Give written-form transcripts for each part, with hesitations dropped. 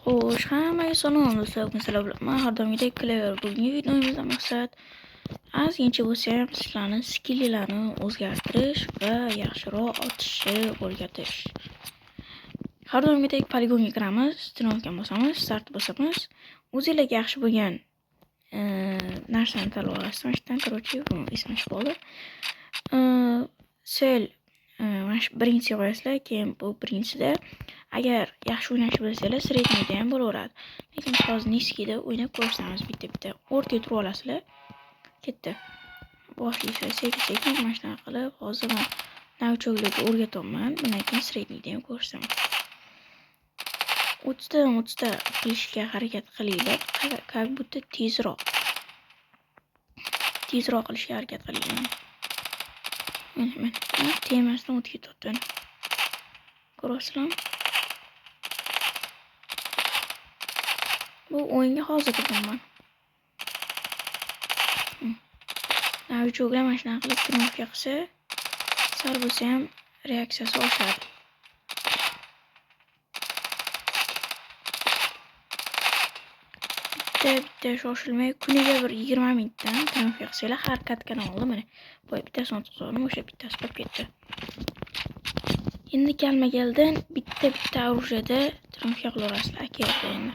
Xo'sh, hammaga salom do'stlar. Bugun sizlar bilan men har doimgidek Clever. Bugungi videomizda maqsad ozgincha bo'lsa ham sizlarning skilllarini o'zgartirish va yaxshiroq otishni o'rgatish. Har doimgidek poligonga kiramiz, trenovatga bosamiz, start bosamiz. O'zingizga yaxshi bo'lgan narsani tanlab olasiz. Mana короче, ismi bo'ldi. Sel mana shu birinchi qo'yasizlar, keyin bu birinchida agar yaxshi o'ynashni bilsanglar, sredniyda ham bo'laveradi. Lekin biz hozir niskida o'ynab ko'rsatamiz bitta. O'rtaga turib olasizlar. Ketdi. Boshlaysiz sekin-sekin mana shunaqa qilib, hozir men nauchoklarga o'rgatyapman. Bundan keyin sredniyda ham ko'rsataman. 30 qilishga harakat qilinglar. Как будто tezroq qilishga harakat qilinglar. Mana temasdan o'tib ketyapti. Ko'rasizlarmi? Bu o'yinga hozir kirganman. Nauchoklar mana shunaqa qilib trenovatga qilsa, sal bo'lsa ham reaksiyasi oshadi. Bitta shoshilmay kuniga bir 20 minutdan trenovatga qilsanglar, har katkan oldi mana. Boya bittasini otib o'sha bittasi qolib ketdi. Endi kelmagandan bitta orujada trenovatga qilaverasizlar. Aka endi.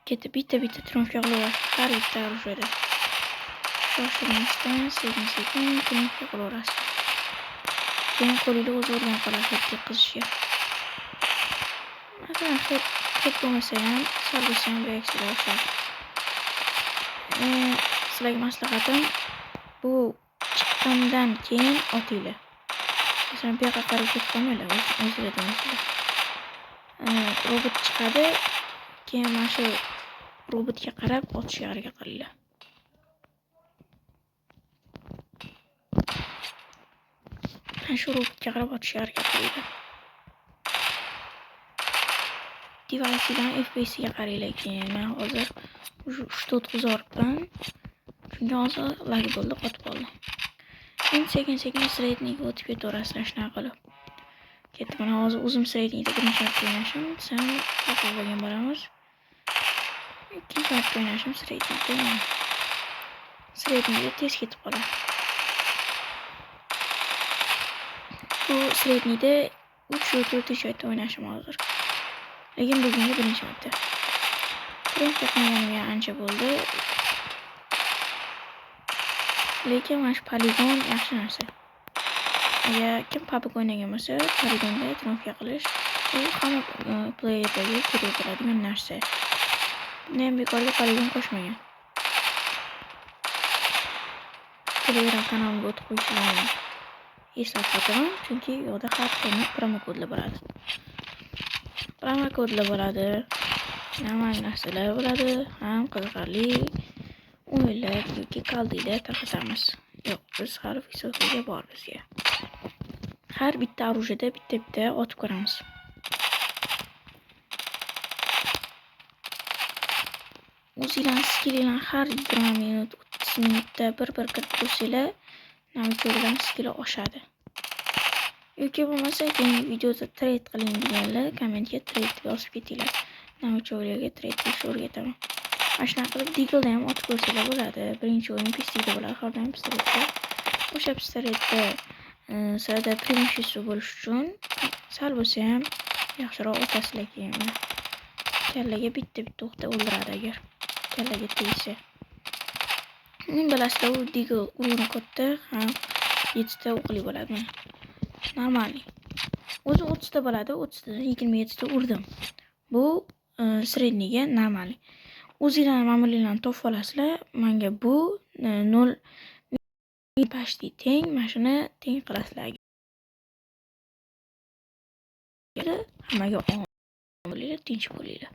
Ketdi bitta trenovatga qilaverasiz har bitta orujada. Shoshilmasdan sekin-sekin trenovatga qilaverasiz. Keyin qo'lingizga o'zi o'rganib qoladi hepga qizishga. Masalan, hep bo'lmasa ham, sal bo'lsa ham reaksiya oshadi. Sizlarga maslahatim, bu chiqqandan keyin otinglar. Masalan, bu yoqqa qarab ketmanglar, o'zingizga deysizlar. Robot chiqadi, keyin mana shu robotga qarab otishga harakat qilinglar. Mana shu robotga qarab otishga harakat qilinglar. Device'dan FPS'ga qaranglar. Keyin men hozir 3-4 uribman. Chunki hozir lag bo'ldi, qotib qoldi. Endi sekin-sekin sredniyga o'tib ketaverasizlar shunaqa qilib. Ketdi. Mana hozir o'zim sredniyda birinchi marta o'ynashim, sen xafa bo'lgan bo'lamiz. Ikkinchi marta o'ynashim sredniyda. Sredniyda tez ketib qoladi. Bu sredniyda 3-4 o'ynashim hozir. Lekin bugungi birinchi marta. Trend qilganimga ancha bo'ldi. Lekin mana shu poligon yaxshi narsa. Agar kim PUBG o'ynagan bo'lsa, poligonda trenovatga qilish bu hamma playerlarga kerak bo'ladigan narsa. Bundan ham bekorga poligon qo'shmagan. Telegram kanalimga o'tib qo'yishlarini eslatib o'taman, chunki u yerda har kuni promokodlar bo'ladi. Promokodlar bo'ladi, normal narsalar bo'ladi, ham qiziqarli o'yinlar yoki kaldiylar tarqatamiz. Yo'q, biz har visokaga bor bizga. Har bitta orujada bitta otib ko'ramiz. O'zingizlar skilllar har 20 minut, 30 minutda bir kirib ko'rsanglar, nauchoklar skilli oshadi. Yoki bo'lmasa, keyingi videoda trade qiling deganlar kommentga trade yozib ketinglar. Nauchoklarga trade qilishni o'rgataman. Mana shunaqa qilib Deagle'da ham otib ko'rsanglar bo'ladi. Birinchi o'yin pistlikda bo'ladi, har doim pistlikda. O'sha pistlikda sizlarda preimущество bo'lish uchun sal bo'lsa ham yaxshiroq otasizlar keyin. Kallaga bitta o'qda o'ldiradi agar kallaga tegsa. Men bilasizlar, u Deagle urug'ini katta, ham 7 ta o'qli bo'ladi. Normal. O'zi 30 ta bo'ladi, 30 tadan 27 ta urdim. Bu sredniyga normal. O'zingizlar ma'muriylarni topib olasizlar. Menga bu 0 почти teng, mana shuni teng qilasizlar. Hammaga omillar tinch bo'linglar.